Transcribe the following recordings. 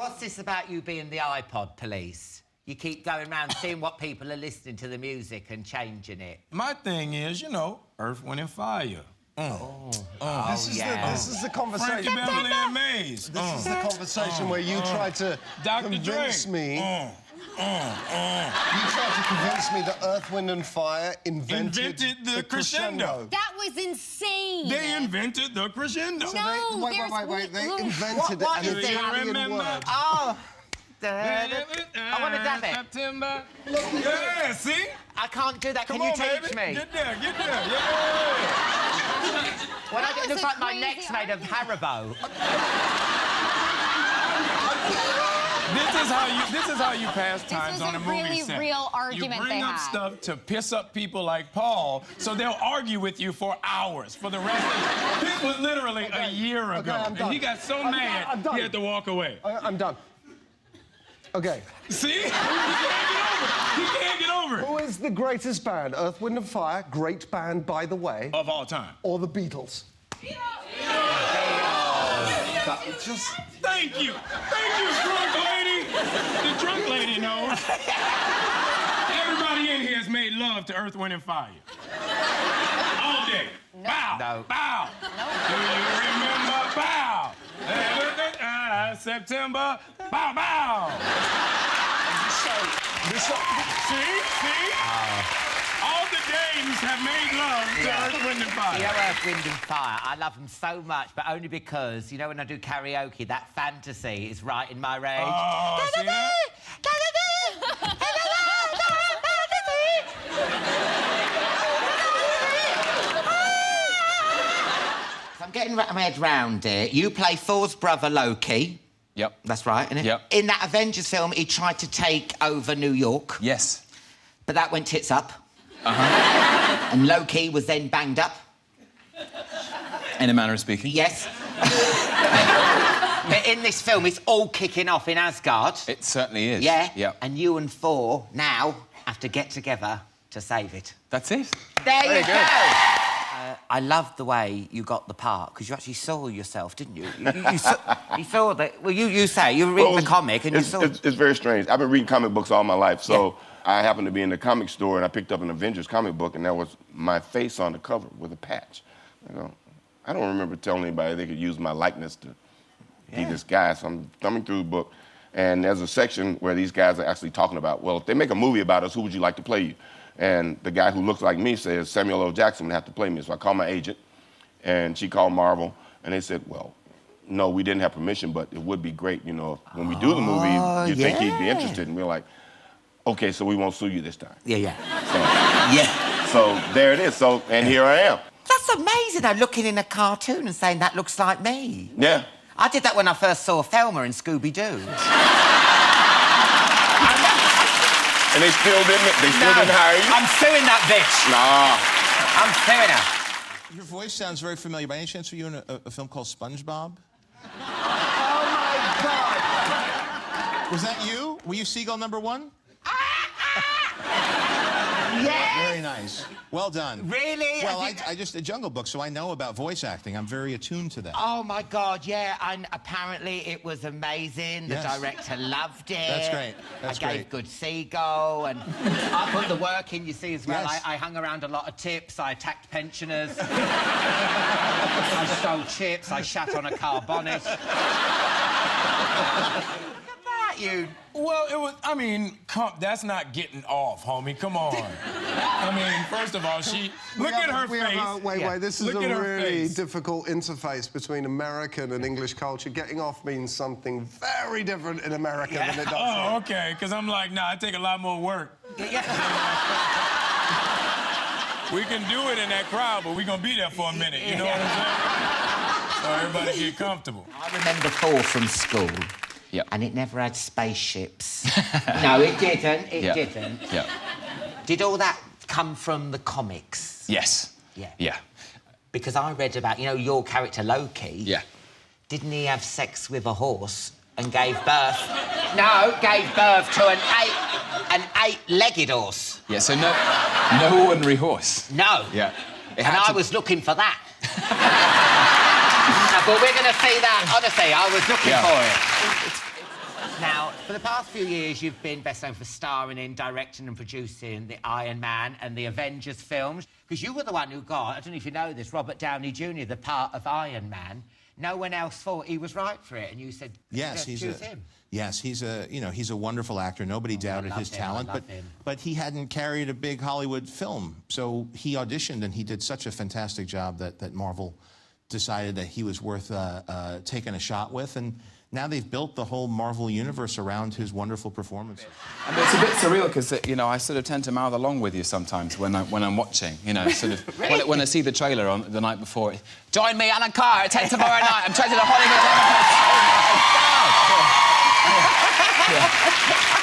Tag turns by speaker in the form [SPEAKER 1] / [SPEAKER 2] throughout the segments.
[SPEAKER 1] What's this about you being the iPod police? You keep going around seeing what people are listening to the music and changing it.
[SPEAKER 2] My thing is, you know, Earth, Wind, and Fire.
[SPEAKER 3] This is the conversation.
[SPEAKER 2] Frankie Beverly and Maze.
[SPEAKER 3] This is the conversation where you try to convince me. You tried to convince me that Earth, Wind, and Fire invented
[SPEAKER 2] the crescendo.
[SPEAKER 4] That was insane.
[SPEAKER 2] They invented the crescendo.
[SPEAKER 4] No,
[SPEAKER 3] wait. They invented it and it's Italian word.
[SPEAKER 1] Oh. I want to dab it.
[SPEAKER 2] September. Yeah, see?
[SPEAKER 1] I can't do that.
[SPEAKER 2] Come
[SPEAKER 1] Can you
[SPEAKER 2] on,
[SPEAKER 1] teach
[SPEAKER 2] baby.
[SPEAKER 1] me?
[SPEAKER 2] Get there, yeah.
[SPEAKER 1] Well, it looks like my neck's made of Haribo.
[SPEAKER 2] This is how you pass times on a movie set.
[SPEAKER 4] This was a really real argument
[SPEAKER 2] you bring up stuff to piss up people like Paul, so they'll argue with you for hours for the rest of it. This was literally a year ago,
[SPEAKER 3] I'm done.
[SPEAKER 2] and he got so mad he had to walk away.
[SPEAKER 3] I'm done. Okay.
[SPEAKER 2] See? He can't get over it.
[SPEAKER 3] Who is the greatest band? Earth, Wind, and Fire, great band, by the way.
[SPEAKER 2] Of all time.
[SPEAKER 3] Or the Beatles?
[SPEAKER 2] Just thank you, drunk lady. The drunk lady knows. Everybody in here has made love to Earth, Wind, and Fire. All day. No. Bow.
[SPEAKER 1] No.
[SPEAKER 2] Bow. No. Do you remember bow? September. Bow, bow. See? All the dames have made love to Earth, Wind, and Fire.
[SPEAKER 1] You know Earth, Wind and Fire? I love them so much, but only because, you know, when I do karaoke, that fantasy is right in my rage.
[SPEAKER 2] Oh, see that?
[SPEAKER 1] I'm getting my head round it. You play Thor's brother, Loki.
[SPEAKER 5] Yep.
[SPEAKER 1] That's right, isn't it?
[SPEAKER 5] Yep.
[SPEAKER 1] In that Avengers film, he tried to take over New York.
[SPEAKER 5] Yes.
[SPEAKER 1] But that went tits up.
[SPEAKER 5] Uh-huh.
[SPEAKER 1] And Loki was then banged up.
[SPEAKER 5] In a manner of speaking.
[SPEAKER 1] Yes. But in this film, it's all kicking off in Asgard.
[SPEAKER 5] It certainly is.
[SPEAKER 1] Yeah.
[SPEAKER 5] Yep.
[SPEAKER 1] And you and Thor now have to get together to save it.
[SPEAKER 5] That's it.
[SPEAKER 1] There
[SPEAKER 5] Very
[SPEAKER 1] you
[SPEAKER 5] good.
[SPEAKER 1] go. I loved the way you got the part, because you actually saw yourself, didn't you? You saw that... Well, you say, you were reading the comic and you saw...
[SPEAKER 6] It's very strange. I've been reading comic books all my life, so I happened to be in the comic store and I picked up an Avengers comic book and there was my face on the cover with a patch. You know, I don't remember telling anybody they could use my likeness to be this guy, so I'm thumbing through the book and there's a section where these guys are actually talking about, well, if they make a movie about us, who would you like to play you? And the guy who looks like me says, Samuel L. Jackson would have to play me. So I called my agent, and she called Marvel, and they said, well, no, we didn't have permission, but it would be great, you know, when we do the movie, you think he'd be interested. And we're like, okay, so we won't sue you this time.
[SPEAKER 1] Yeah.
[SPEAKER 6] So there it is. So, and here I am.
[SPEAKER 1] That's amazing, though, looking in a cartoon and saying that looks like me.
[SPEAKER 6] Yeah.
[SPEAKER 1] I did that when I first saw Thelma in Scooby-Doo.
[SPEAKER 6] And they still didn't hire you?
[SPEAKER 1] I'm suing that bitch.
[SPEAKER 6] Nah.
[SPEAKER 1] I'm suing her.
[SPEAKER 7] Your voice sounds very familiar. By any chance, were you in a film called SpongeBob?
[SPEAKER 3] Oh, my God!
[SPEAKER 7] Was that you? Were you Seagull number 1?
[SPEAKER 1] Yes.
[SPEAKER 7] Very nice. Well done.
[SPEAKER 1] Really?
[SPEAKER 7] Well, I just did Jungle Book, so I know about voice acting. I'm very attuned to that.
[SPEAKER 1] Oh, my God, yeah. And apparently it was amazing. The
[SPEAKER 7] Yes.
[SPEAKER 1] director loved it.
[SPEAKER 7] That's great. That's
[SPEAKER 1] I gave
[SPEAKER 7] great.
[SPEAKER 1] good seagull, and I put the work in, you see, as well.
[SPEAKER 7] Yes.
[SPEAKER 1] I hung around a lot of tips. I attacked pensioners. I stole chips. I shat on a car bonnet. Look at that, you...
[SPEAKER 2] Well, it was, I mean, that's not getting off, homie. Come on. I mean, first of all, look at her face.
[SPEAKER 3] Wait, this is
[SPEAKER 2] Look
[SPEAKER 3] a
[SPEAKER 2] at her
[SPEAKER 3] really
[SPEAKER 2] face.
[SPEAKER 3] difficult interface between American and English culture. Getting off means something very different in America than it does
[SPEAKER 2] Oh,
[SPEAKER 3] here.
[SPEAKER 2] okay, because I'm like, nah, I take a lot more work.
[SPEAKER 1] Yeah.
[SPEAKER 2] We can do it in that crowd, but we're going to be there for a minute, you know what I'm saying? So everybody get comfortable.
[SPEAKER 1] I remember Thor from school.
[SPEAKER 5] Yep.
[SPEAKER 1] And it never had spaceships. No, it didn't. It didn't.
[SPEAKER 5] Yeah.
[SPEAKER 1] Did all that come from the comics?
[SPEAKER 5] Yes.
[SPEAKER 1] Yeah.
[SPEAKER 5] Yeah.
[SPEAKER 1] Because I read about, you know, your character Loki.
[SPEAKER 5] Yeah.
[SPEAKER 1] Didn't he have sex with a horse and gave birth? No, gave birth to an eight-legged horse.
[SPEAKER 5] Yeah, so no ordinary horse.
[SPEAKER 1] No.
[SPEAKER 5] Yeah.
[SPEAKER 1] And I was looking for that. But we're going to see that. Honestly, I was looking for it. For the past few years, you've been best known for starring in, directing and producing the Iron Man and the Avengers films. Because you were the one who got, I don't know if you know this, Robert Downey Jr., the part of Iron Man. No one else thought he was right for it, and you said,
[SPEAKER 7] Yes,
[SPEAKER 1] choose him.
[SPEAKER 7] Yes, he's a wonderful actor. Nobody doubted his talent, but he hadn't carried a big Hollywood film. So he auditioned, and he did such a fantastic job that Marvel decided that he was worth taking a shot with. And now they've built the whole Marvel universe around his wonderful performance.
[SPEAKER 5] I mean, it's a bit surreal because, you know, I sort of tend to mouth along with you sometimes when I'm watching, you know, sort of...
[SPEAKER 1] Really?
[SPEAKER 5] when I see the trailer on the night before, join me, Alan Carr, at 10 tomorrow night. I'm trying to Hollywood.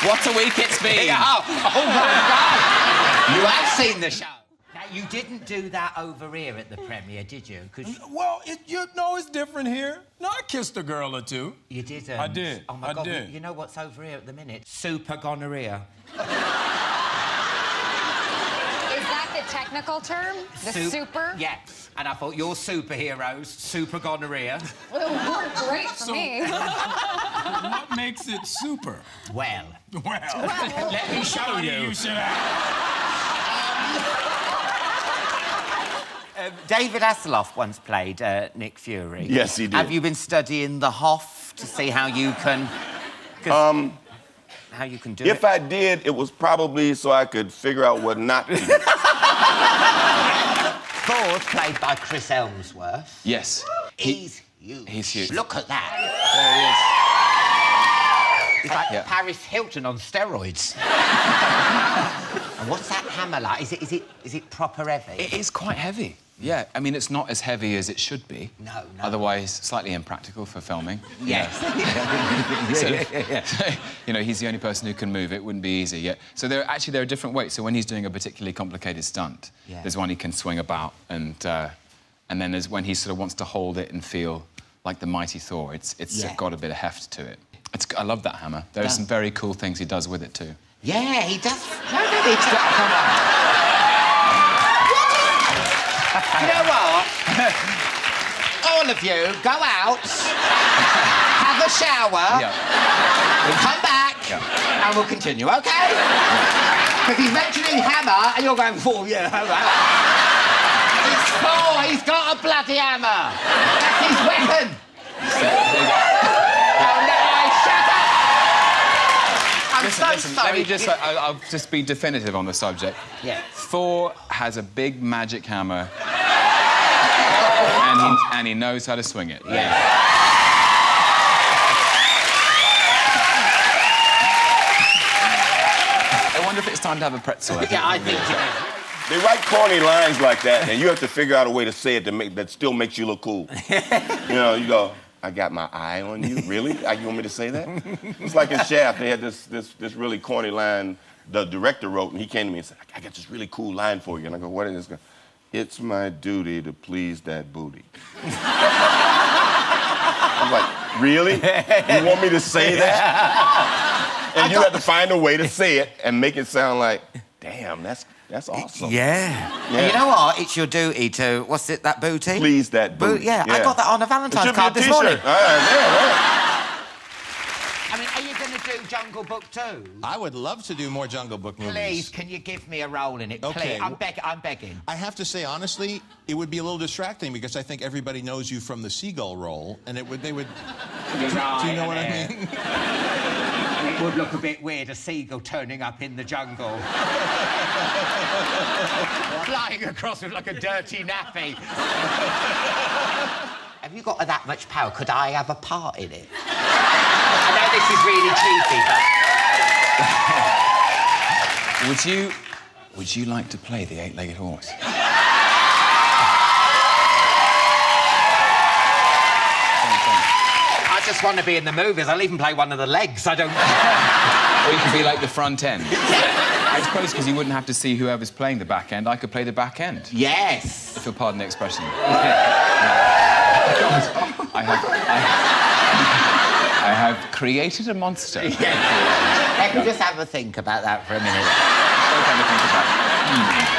[SPEAKER 5] What a week it's been.
[SPEAKER 1] Oh my God! You have seen the show. Now, you didn't do that over here at the premiere, did you?
[SPEAKER 2] Well, it's different here. No, I kissed a girl or two.
[SPEAKER 1] You didn't?
[SPEAKER 2] I did.
[SPEAKER 1] Oh, my God.
[SPEAKER 2] did.
[SPEAKER 1] You know what's over here at the minute? Super gonorrhea.
[SPEAKER 4] Is that the technical term? The super?
[SPEAKER 1] Yeah. And I thought, your superheroes, super gonorrhea.
[SPEAKER 4] Well, it worked great for me.
[SPEAKER 2] What makes it super?
[SPEAKER 1] Well.
[SPEAKER 2] Let me show you. You should have.
[SPEAKER 1] David Hasselhoff once played Nick Fury.
[SPEAKER 6] Yes, he did.
[SPEAKER 1] Have you been studying the Hoff to see how you can... how you can do it?
[SPEAKER 6] If I did, it was probably so I could figure out what not to do.
[SPEAKER 1] Thor's played by Chris Elmsworth.
[SPEAKER 5] Yes.
[SPEAKER 1] He's huge.
[SPEAKER 5] He's huge.
[SPEAKER 1] Look at that.
[SPEAKER 5] There he is.
[SPEAKER 1] He's like
[SPEAKER 5] Yeah.
[SPEAKER 1] Paris Hilton on steroids. And what's that hammer like? Is it proper heavy?
[SPEAKER 5] It is quite heavy. Yeah, I mean, it's not as heavy as it should be.
[SPEAKER 1] No.
[SPEAKER 5] Otherwise, slightly impractical for filming.
[SPEAKER 1] Yes.
[SPEAKER 5] So, you know, he's the only person who can move it. Wouldn't be easy. Yeah. So there are different weights. So when he's doing a particularly complicated stunt, there's one he can swing about, and then there's when he sort of wants to hold it and feel like the mighty Thor. It's got a bit of heft to it. I love that hammer. There are some very cool things he does with it too.
[SPEAKER 1] Yeah, he does. No, come on. You know what? All of you, go out, have a shower, come back, and we'll continue, OK? Because he's mentioning hammer, and you're going, oh, yeah, all right. It's Thor, he's got a bloody hammer. That's his weapon.
[SPEAKER 5] Listen, let me just... I'll just be definitive on the subject.
[SPEAKER 1] Yeah.
[SPEAKER 5] Thor has a big magic hammer, and he knows how to swing it.
[SPEAKER 1] Yeah.
[SPEAKER 5] I wonder if it's time to have a pretzel.
[SPEAKER 1] Yeah, I think it is.
[SPEAKER 6] They write corny lines like that, and you have to figure out a way to say it that still makes you look cool. You know, you go, I got my eye on you? Really? You want me to say that? It's like in Shaft, they had this really corny line the director wrote, and he came to me and said, I got this really cool line for you. And I go, what is this? It's my duty to please that booty. I'm like, really? You want me to say that? And you have to find a way to say it and make it sound like, damn, that's awesome.
[SPEAKER 1] Yeah. And you know what? It's your duty to, what's it, that booty?
[SPEAKER 6] Please that booty.
[SPEAKER 1] Yeah, I got that on a Valentine's card this morning. I mean, are you going to do Jungle Book 2?
[SPEAKER 7] I would love to do more Jungle Book movies.
[SPEAKER 1] Please, can you give me a role in it?
[SPEAKER 7] Okay.
[SPEAKER 1] Please, I'm begging.
[SPEAKER 7] I have to say, honestly, it would be a little distracting because I think everybody knows you from the seagull role, and they would...
[SPEAKER 1] You're
[SPEAKER 7] right, do you know what I mean?
[SPEAKER 1] It would look a bit weird, a seagull turning up in the jungle. Flying across with like a dirty nappy. Have you got that much power? Could I have a part in it? I know this is really cheesy, but...
[SPEAKER 5] Would you like to play the eight-legged horse?
[SPEAKER 1] I just want to be in the movies. I'll even play one of the legs. I don't...
[SPEAKER 5] Or you could be like the front end. I suppose because you wouldn't have to see whoever's playing the back end, I could play the back end.
[SPEAKER 1] Yes.
[SPEAKER 5] If you'll pardon the expression. I have created a monster.
[SPEAKER 1] Let me just have a think about that for a minute.
[SPEAKER 5] Don't have a think about it.